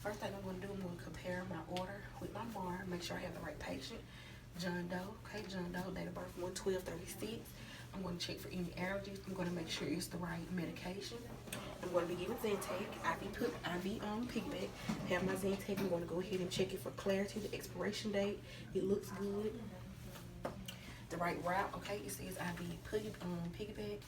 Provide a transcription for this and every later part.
First thing I'm going to do, I'm going to compare my order with my MAR, make sure I have the right patient. John Doe, okay, John Doe, date of birth 1/12/36. I'm going to check for any allergies. I'm going to make sure it's the right medication. I'm going to be giving Zantac. IV piggyback. Have my Zantac. I'm going to go ahead and check it for clarity, the expiration date. It looks good. The right route, okay, it says IV piggyback.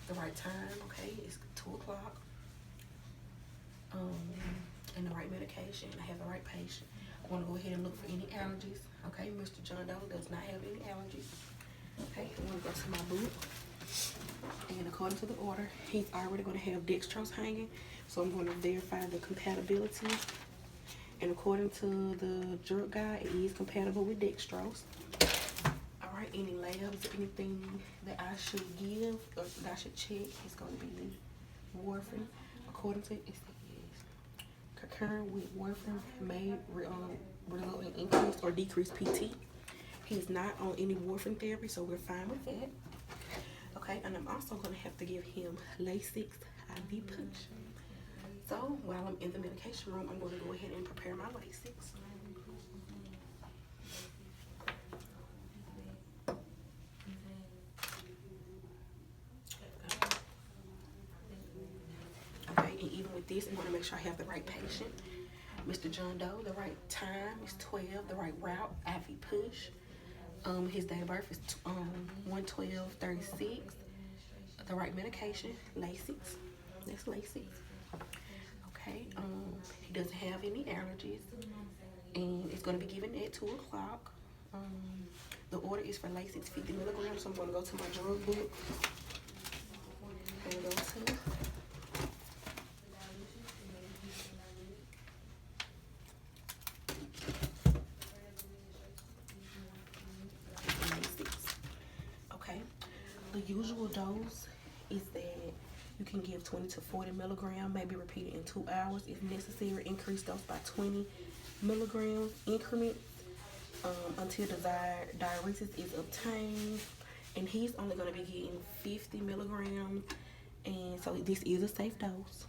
The right time, okay, it's 2 o'clock. And the right medication. I have the right patient. I want to go ahead and look for any allergies. Okay, Mr. John Doe does not have any allergies. Okay, I want to go to my book. And according to the order, he's already going to have dextrose hanging. So I'm going to verify the compatibility. And according to the drug guide, it is compatible with dextrose. Alright, any labs or anything that I should give or that I should check is going to be warfarin. According to it, it says concurrent with warfarin may result in increased or decreased PT. He's not on any warfarin therapy, so we're fine with that. Okay, and I'm also going to have to give him Lasix IV push. So while I'm in the medication room, I'm going to go ahead and prepare my Lasix. Okay, and even with this, I'm going to make sure I have the right patient. Mr. John Doe, the right time is 12, the right route, IV push. His date of birth is 1/12/36. The right medication, Lasix. That's Lasix. Okay. He doesn't have any allergies, and it's going to be given at 2 o'clock. The order is for Lasix 50 milligrams. So I'm going to go to my drug book and go to the usual dose is that you can give 20 to 40 milligrams, maybe repeated in 2 hours if necessary. Increase dose by 20 milligrams increments until desired diuresis is obtained. And he's only going to be getting 50 milligrams, and so this is a safe dose.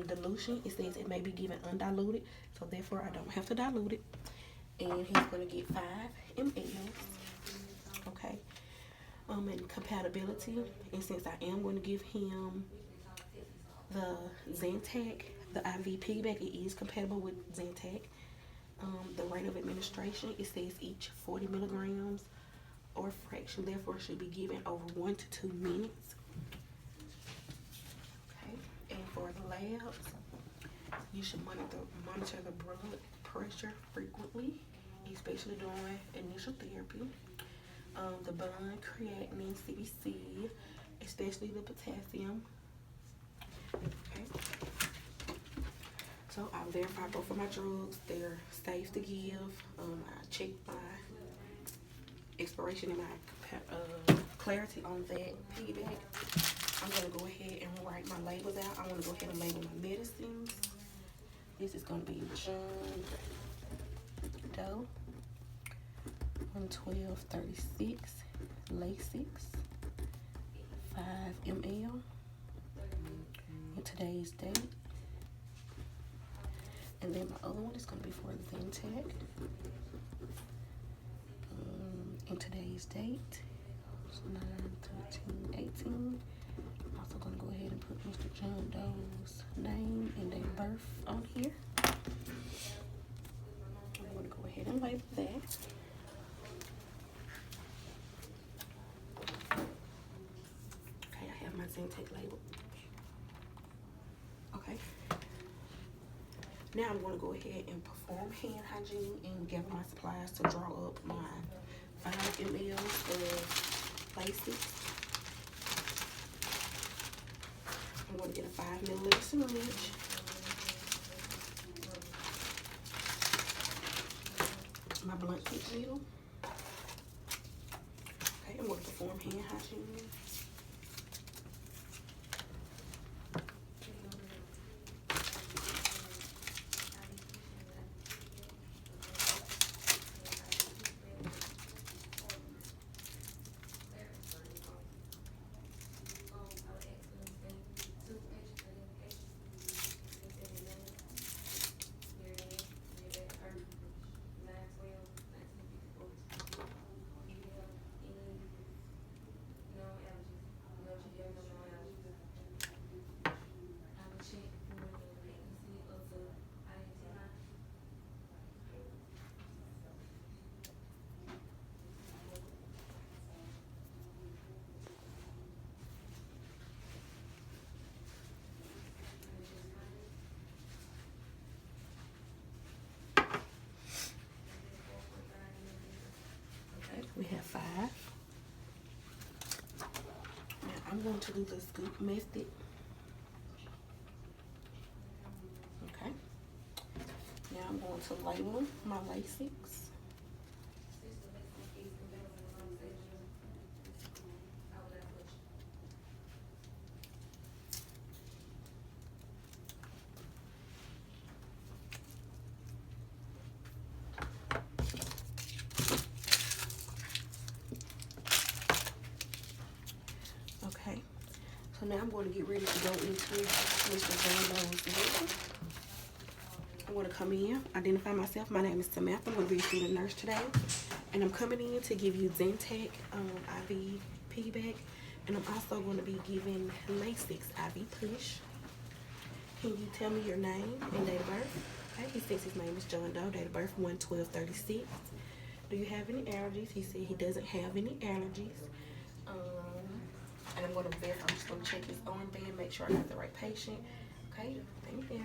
Dilution, it says it may be given undiluted, so therefore I don't have to dilute it. And he's going to get 5 ml. Okay. And compatibility, and since I am going to give him the Zantac, the IV piggyback, it is compatible with Zantac. The rate of administration, it says each 40 milligrams or fraction, therefore should be given over 1 to 2 minutes. Okay, and for the labs, you should monitor the blood pressure frequently, especially during initial therapy. The bond, creatinine, CBC, especially the potassium. Okay. So I verify both of my drugs. They're safe to give. I check my expiration and my clarity on that piggyback. I'm going to go ahead and write my labels out. I want to go ahead and label my medicines. This is going to be John Doe. 1/12/36, Lasix, 5 ml, and today's date. And then my other one is going to be for Zantac, and today's date, 9/13/18. I'm also going to go ahead and put Mr. John Doe's name and date of birth on here. I'm going to go ahead and label that. My Zantac label. Okay. Now I'm going to go ahead and perform hand hygiene and gather my supplies to draw up my 5 ml of Lasix. I'm going to get a 5 milliliter syringe. My blunt tip needle. Okay, I'm going to perform hand hygiene. going to do the scoop method. Okay. Now I'm going to label my Lasix. Okay. So now I'm going to get ready to go into Mr. Jumbo's label. I'm going to come in, identify myself. My name is Samantha. I'm going to be a student nurse today. And I'm coming in to give you Zentek Ivpb. And I'm also going to be giving Lasix IV push. Can you tell me your name and date of birth? Okay, he says his name is John Doe, date of birth 1/12/36. Do you have any allergies? He said he doesn't have any allergies. And I'm going to verify, I'm just going to check his armband, make sure I got the right patient. Okay, thank you.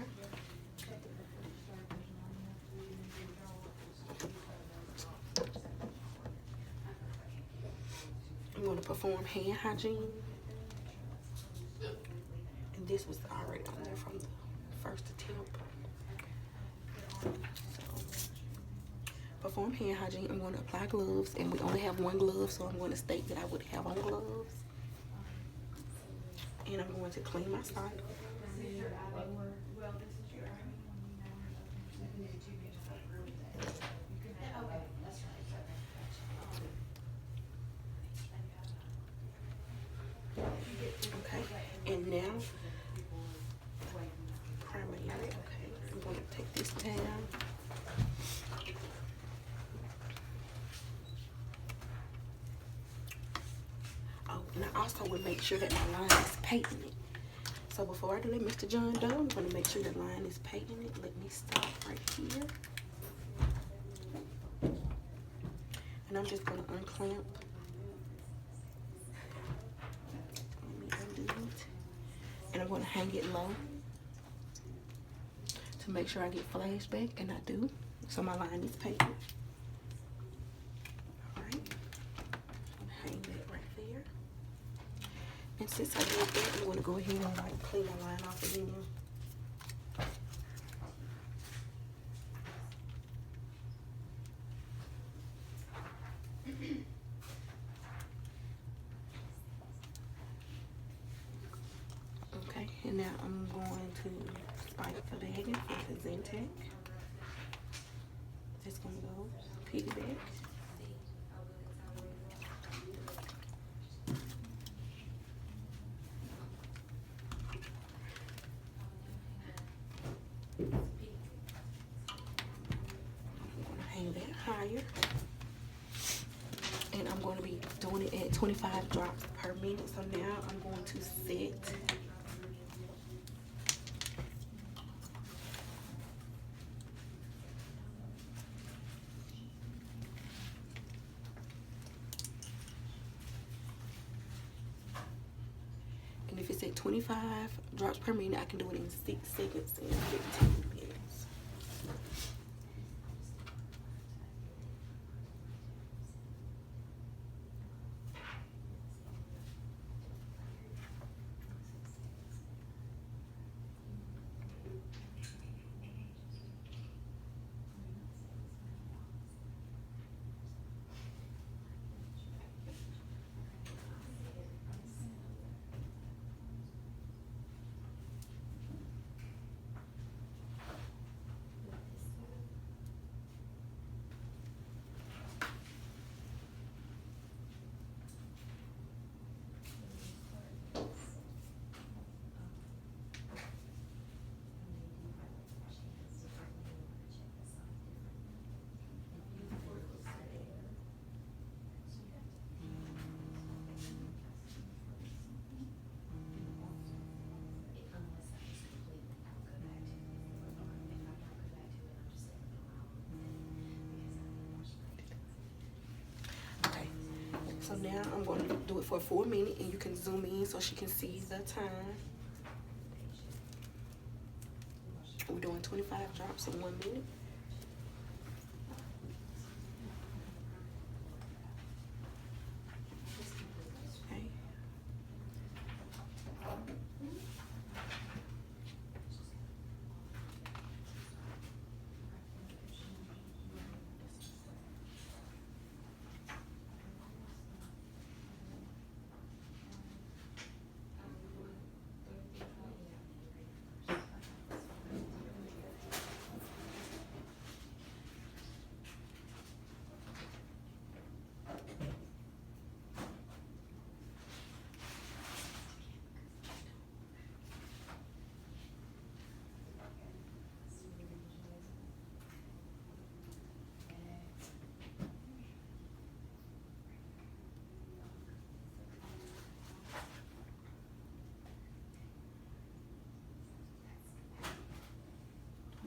I'm going to perform hand hygiene. And this was already on there from the first attempt. So, perform hand hygiene. I'm going to apply gloves, and we only have one glove, so I'm going to state that I would have on gloves. And I'm going to clean my site. Okay, and now primary. Okay, I'm going to take this down. Oh, and I also would make sure that my line is patented. So before I do that, Mr. John Doe, I'm going to make sure the line is patented. Let me stop right here. And I'm just going to unclamp. Let me undo it. And I'm going to hang it low to make sure I get flashback, and I do. So my line is patented. Alright. Hang that right there. And since I did that, I'm going to go ahead and like clean my line off again. Okay, and now I'm going to spike the bagging for the Zentek. Just going to go piggyback. Higher, and I'm going to be doing it at 25 drops per minute. So now I'm going to set. And if it's at 25 drops per minute, I can do it in 6 seconds and 15 minutes. So now I'm going to do it for 4 minutes, and you can zoom in so she can see the time. We're doing 25 drops in 1 minute. Okay.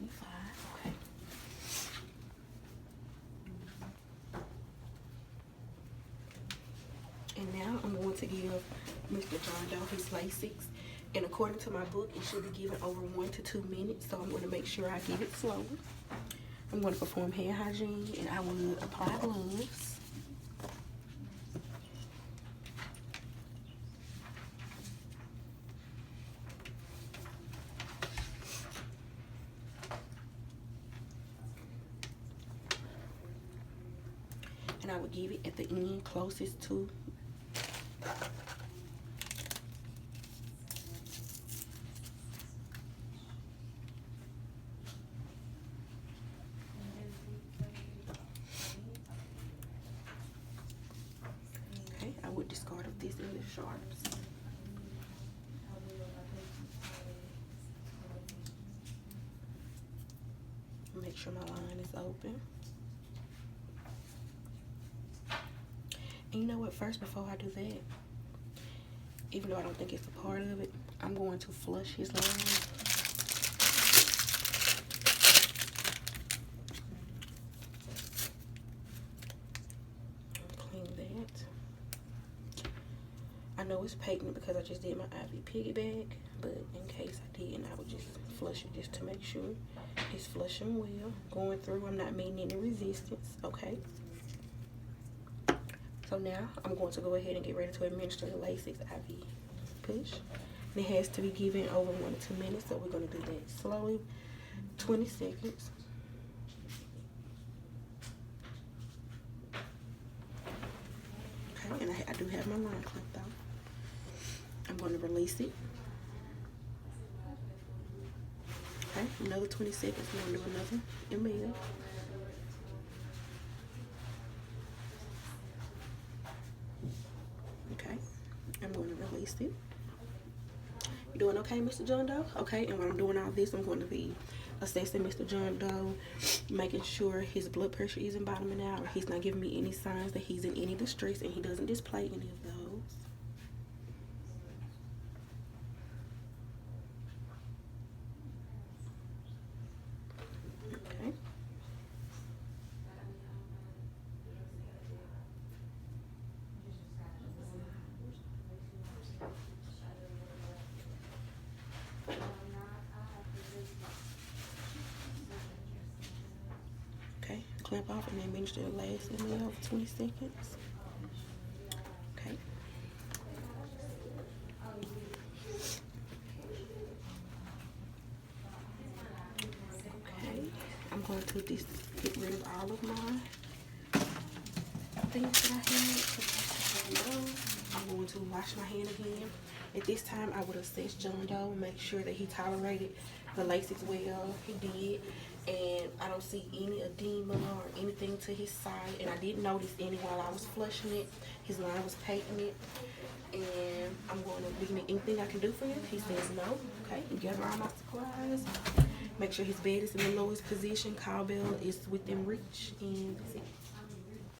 25. Okay. And now I'm going to give Mr. John Doe his Lasix. And according to my book, it should be given over 1 to 2 minutes. So I'm going to make sure I give it slowly. I'm going to perform hand hygiene, and I will apply gloves. And I would give it at the end closest to I would discard of this in the sharps. Make sure my line is open. And you know what, first, before I do that, even though I don't think it's a part of it, I'm going to flush his line. Clean that. I know it's patent because I just did my Ivpb, but in case I didn't, I would just flush it just to make sure it's flushing well. Going through, I'm not meeting any resistance, okay? So now I'm going to go ahead and get ready to administer the Lasix IV push. And it has to be given over 1 to 2 minutes, so we're going to do that slowly, 20 seconds. Okay, and I do have my line clipped out. I'm going to release it. Okay, another 20 seconds. We're going to do another ml. Okay, I'm going to release it. You doing okay, Mr. John Doe? Okay, and when I'm doing all this, I'm going to be assessing Mr. John Doe, making sure his blood pressure isn't bottoming out, or he's not giving me any signs that he's in any distress, and he doesn't display any of those. Okay. Okay, clamp off and then administer the last ml for 20 seconds. Okay. Okay, I'm going to just get rid of all of my things that I had. I'm going to wash my hand again. At this time, I would assess John Doe, make sure that he tolerated the Lasix well. He did. And I don't see any edema or anything to his side. And I didn't notice any while I was flushing it. His line was patented. And I'm going to leave me anything I can do for you. He says no. Okay, gather all my supplies. Make sure his bed is in the lowest position. Cowbell is within reach. And that's it.